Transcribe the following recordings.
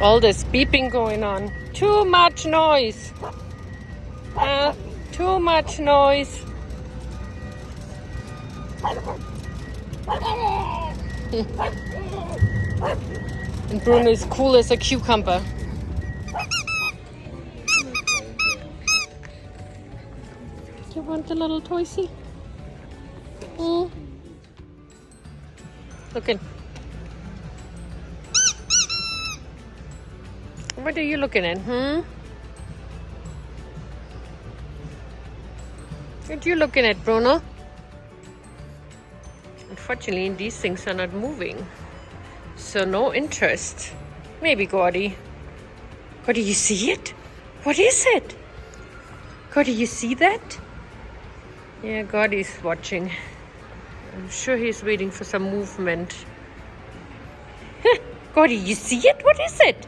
All this beeping going on. Too much noise. Too much noise. And Bruno is cool as a cucumber. You want the little toysy? Look in. What are you looking at? What are you looking at, Bruno? Unfortunately, these things are not moving. So no interest. Maybe Gordy. Gordy, you see it? What is it? Gordy, you see that? Yeah, Gordy's watching. I'm sure he's waiting for some movement. Gordy, you see it? What is it?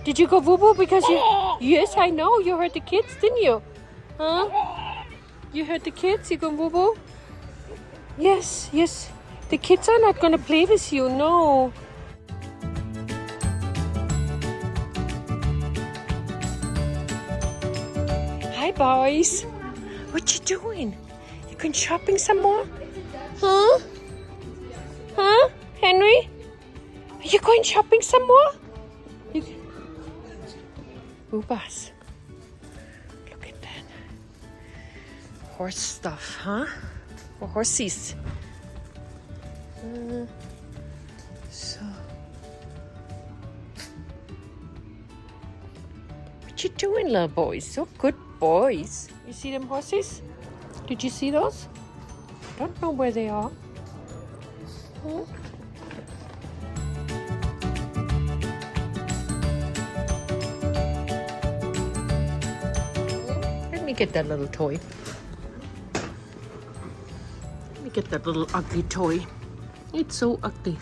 Did you go boo-boo because you... Yes, I know. You heard the kids, didn't you? Huh? You heard the kids? You go boo-boo? Yes, yes. The kids are not going to play with you, no. Hi, boys. What you doing? You going shopping some more? Huh? Huh? Henry? Are you going shopping some more? Boobas. Look at that. Horse stuff, huh? For horsies. So. What you doing, little boys? So good boys. You see them horses? Did you see those? Don't know where they are. Let me get that little toy. Let me get that little ugly toy. It's so ugly.